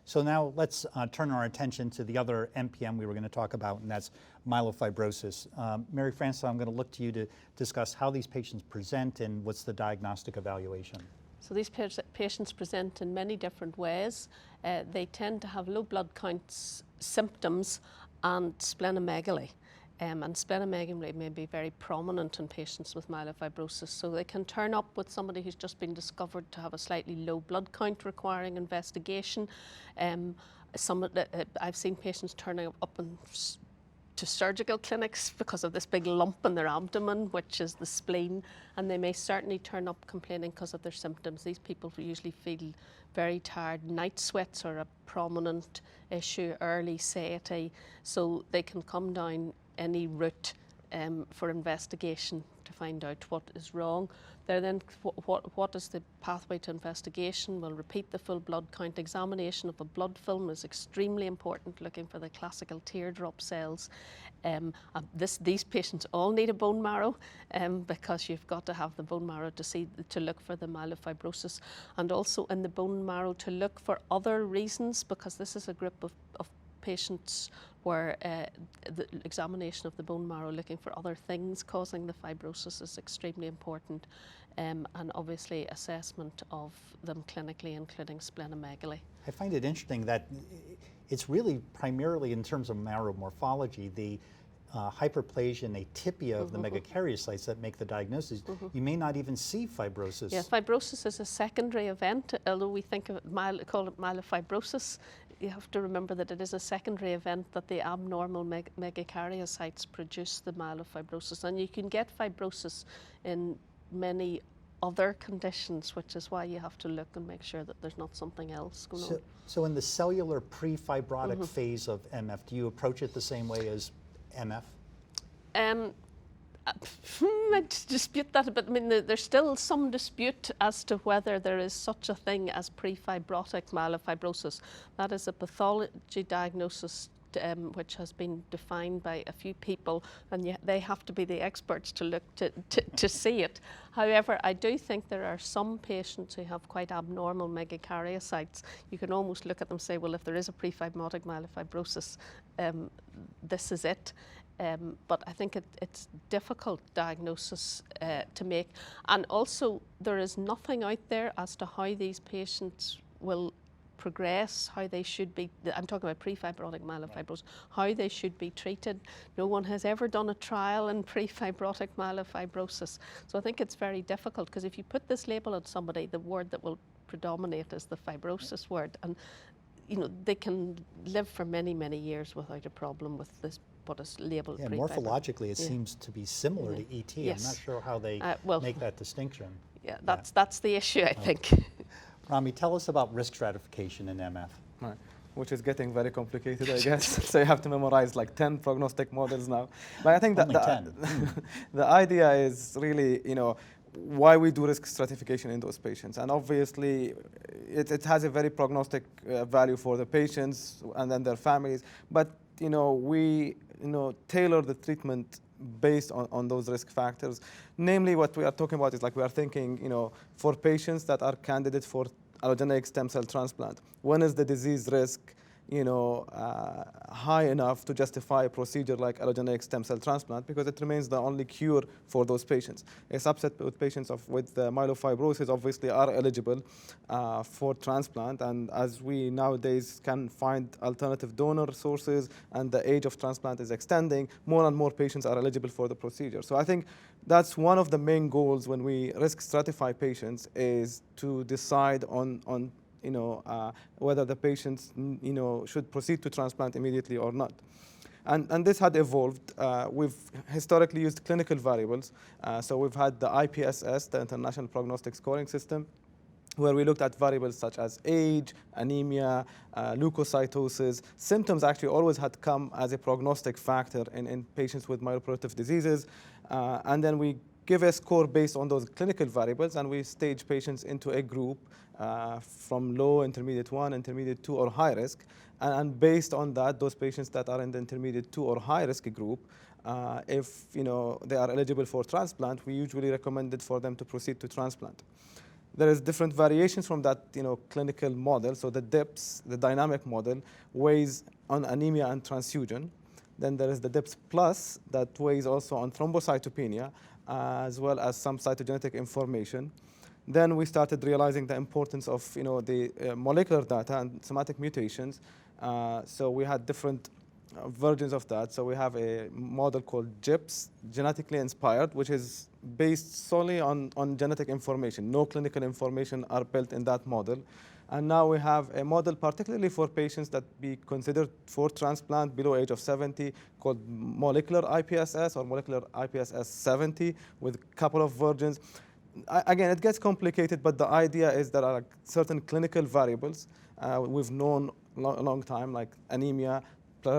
So now let's turn our attention to the other MPM we were going to talk about, and that's myelofibrosis. Mary Frances, I'm going to look to you to discuss how these patients present and what's the diagnostic evaluation. So these patients present in many different ways. They tend to have low blood counts, symptoms, and splenomegaly. And splenomegaly may be very prominent in patients with myelofibrosis. So they can turn up with somebody who's just been discovered to have a slightly low blood count requiring investigation. I've seen patients turning up to surgical clinics because of this big lump in their abdomen, which is the spleen, and they may certainly turn up complaining because of their symptoms. These people usually feel very tired. Night sweats are a prominent issue, early satiety, so they can come down any route for investigation to find out what is wrong. What is the pathway to investigation? We'll repeat the full blood count. Examination of a blood film is extremely important, looking for the classical teardrop cells. These patients all need a bone marrow because you've got to have the bone marrow to look for the myelofibrosis, and also in the bone marrow to look for other reasons, because this is a group of patients where the examination of the bone marrow looking for other things causing the fibrosis is extremely important, and obviously assessment of them clinically, including splenomegaly. I find it interesting that it's really primarily in terms of marrow morphology, the hyperplasia and atypia of the megakaryocytes that make the diagnosis. You may not even see fibrosis. Yeah, fibrosis is a secondary event, although we think of call it myelofibrosis. You have to remember that it is a secondary event, that the abnormal megakaryocytes produce the myelofibrosis, and you can get fibrosis in many other conditions, which is why you have to look and make sure that there's not something else going on. So in the cellular pre-fibrotic phase of MF, do you approach it the same way as MF? I dispute that a bit. I mean, there's still some dispute as to whether there is such a thing as pre-fibrotic myelofibrosis. That is a pathology diagnosis which has been defined by a few people, and they have to be the experts to look to see it. However, I do think there are some patients who have quite abnormal megakaryocytes. You can almost look at them and say, well, if there is a pre-fibrotic myelofibrosis, this is it. But I think it's difficult diagnosis to make. And also, there is nothing out there as to how these patients will progress, how they should be, I'm talking about pre-fibrotic myelofibrosis, how they should be treated. No one has ever done a trial in pre-fibrotic myelofibrosis. So I think it's very difficult, because if you put this label on somebody, the word that will predominate is the fibrosis word. And they can live for many, many years without a problem with this, what is labeled pre-fibrotic. Morphologically, it seems to be similar to ET. Yes. I'm not sure how they make that distinction. Yeah, that's the issue, I think. Rami, tell us about risk stratification in MF. Right. Which is getting very complicated, I guess. So you have to memorize like 10 prognostic models now. But I think that the idea is really, why we do risk stratification in those patients. And obviously, it has a very prognostic value for the patients and then their families. But, we tailor the treatment based on those risk factors. Namely, what we are talking about is like we are thinking, for patients that are candidates for allogeneic stem cell transplant, when is the disease risk high enough to justify a procedure like allogeneic stem cell transplant, because it remains the only cure for those patients. A subset with patients with myelofibrosis obviously are eligible for transplant, and as we nowadays can find alternative donor sources and the age of transplant is extending, more and more patients are eligible for the procedure. So I think that's one of the main goals when we risk stratify patients, is to decide on whether the patients, should proceed to transplant immediately or not. And this had evolved. We've historically used clinical variables. So we've had the IPSS, the International Prognostic Scoring System, where we looked at variables such as age, anemia, leukocytosis. Symptoms actually always had come as a prognostic factor in patients with myeloproliferative diseases. And then we give a score based on those clinical variables, and we stage patients into a group from low, intermediate 1, intermediate 2, or high risk. And based on that, those patients that are in the intermediate 2 or high risk group, if they are eligible for transplant, we usually recommend it for them to proceed to transplant. There is different variations from that, clinical model. So the DIPS, the dynamic model, weighs on anemia and transfusion. Then there is the DIPS plus that weighs also on thrombocytopenia, as well as some cytogenetic information. Then we started realizing the importance of the molecular data and somatic mutations. So we had different versions of that. So we have a model called GIPS, genetically inspired, which is based solely on genetic information. No clinical information are built in that model. And now we have a model particularly for patients that be considered for transplant below age of 70 called molecular IPSS or molecular IPSS 70 with a couple of versions. Again, it gets complicated, but the idea is there are certain clinical variables we've known a long time, like anemia,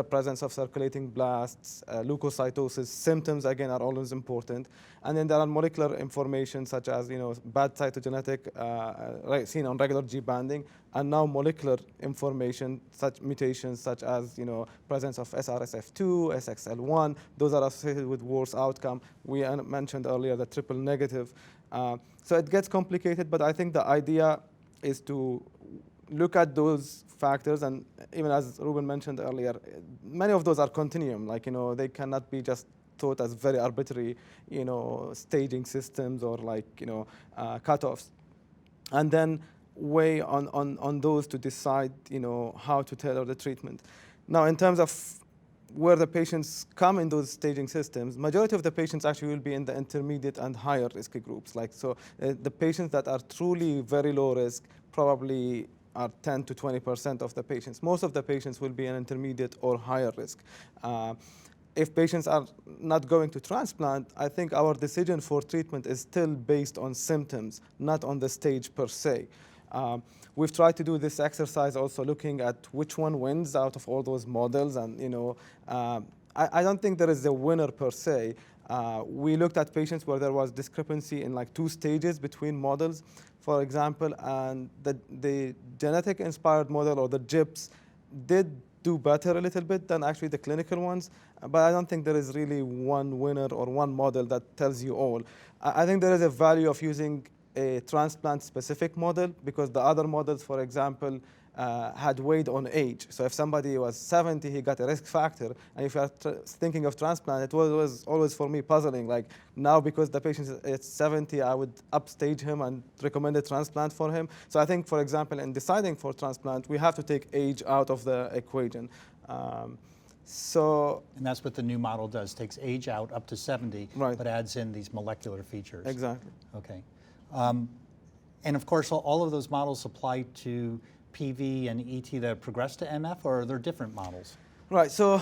presence of circulating blasts, leukocytosis. Symptoms, again, are always important. And then there are molecular information such as bad cytogenetic seen on regular G banding, and now molecular information, such mutations such as presence of SRSF2, SXL1. Those are associated with worse outcome. We mentioned earlier the triple negative. So it gets complicated, but I think the idea is to look at those factors, and even as Ruben mentioned earlier, many of those are continuum. Like they cannot be just thought as very arbitrary, staging systems or cutoffs, and then weigh on those to decide, how to tailor the treatment. Now, in terms of where the patients come in those staging systems, majority of the patients actually will be in the intermediate and higher risk groups. The patients that are truly very low risk probably are 10 to 20% of the patients. Most of the patients will be in intermediate or higher risk. If patients are not going to transplant, I think our decision for treatment is still based on symptoms, not on the stage per se. We've tried to do this exercise also looking at which one wins out of all those models. And I don't think there is a winner per se. We looked at patients where there was discrepancy in 2 stages between models, for example, and the genetic inspired model or the GIPS did do better a little bit than actually the clinical ones. But I don't think there is really one winner or one model that tells you all. I think there is a value of using a transplant-specific model, because the other models, for example, had weighed on age. So if somebody was 70, he got a risk factor. And if you're thinking of transplant, it was always for me puzzling. Now, because the patient is 70, I would upstage him and recommend a transplant for him. So I think, for example, in deciding for transplant, we have to take age out of the equation. And that's what the new model does, takes age out up to 70, right, but adds in these molecular features. Exactly. Okay. And of course, all of those models apply to PV and ET that progress to MF, or are there different models? Right, so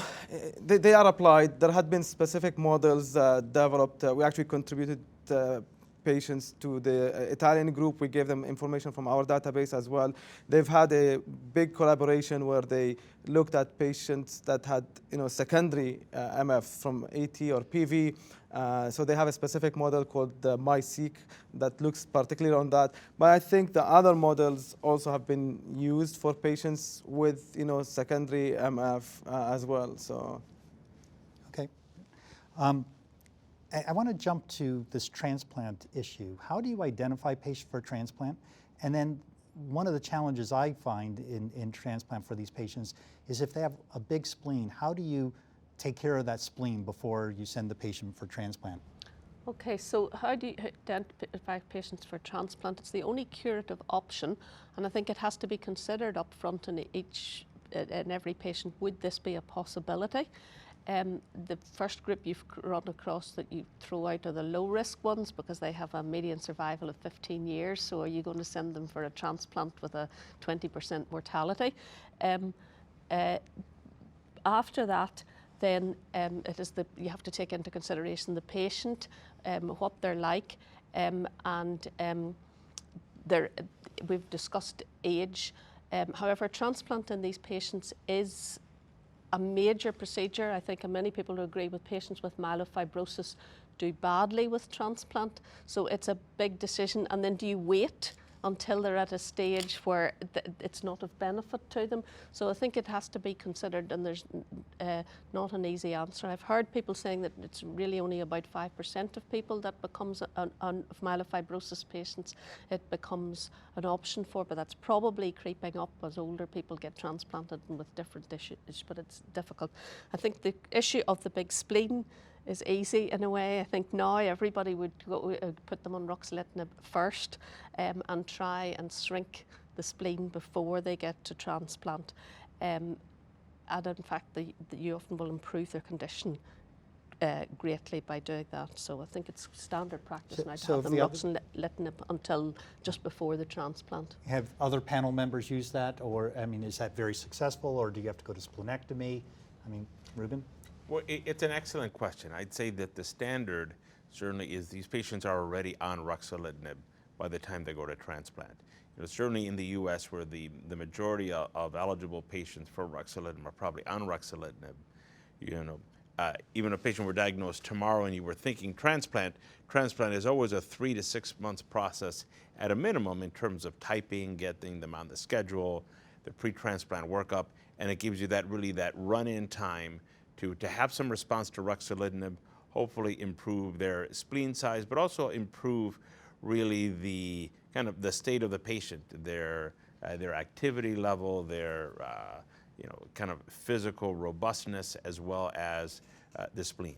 they are applied. There had been specific models developed. We actually contributed patients to the Italian group. We gave them information from our database as well. They've had a big collaboration where they looked at patients that had secondary MF from AT or PV. So they have a specific model called the MySeq that looks particularly on that. But I think the other models also have been used for patients with secondary MF as well. So, okay. I want to jump to this transplant issue. How do you identify patients for transplant? And then one of the challenges I find in transplant for these patients is if they have a big spleen, how do you take care of that spleen before you send the patient for transplant? Okay, so how do you identify patients for transplant? It's the only curative option, and I think it has to be considered up front in every patient. Would this be a possibility? The first group you've run across that you throw out are the low-risk ones because they have a median survival of 15 years. So are you going to send them for a transplant with a 20% mortality? After that, then you have to take into consideration the patient, what they're like, and we've discussed age. However, transplant in these patients is a major procedure. I think many people who agree with patients with myelofibrosis do badly with transplant. So it's a big decision. And then do you wait until they're at a stage where it's not of benefit to them. So I think it has to be considered, and there's not an easy answer. I've heard people saying that it's really only about 5% of people that becomes, of myelofibrosis patients, it becomes an option for, but that's probably creeping up as older people get transplanted and with different issues, but it's difficult. I think the issue of the big spleen is easy in a way. I think now everybody would go, put them on ruxolitinib first and try and shrink the spleen before they get to transplant. And in fact, you often will improve their condition greatly by doing that. So I think it's standard practice now to have them ruxolitinib until just before the transplant. Have other panel members used that, or I mean, is that very successful, or do you have to go to splenectomy? I mean, Ruben? Well, it's an excellent question. I'd say that the standard certainly is these patients are already on ruxolitinib by the time they go to transplant. You know, certainly in the U.S., where the majority of eligible patients for ruxolitinib are probably on ruxolitinib, you know, even if a patient were diagnosed tomorrow and you were thinking transplant is always a 3 to 6 months process at a minimum in terms of typing, getting them on the schedule, the pre-transplant workup, and it gives you that run-in time to have some response to ruxolitinib, hopefully improve their spleen size, but also improve really the kind of the state of the patient, their activity level, their you know, kind of physical robustness, as well as the spleen.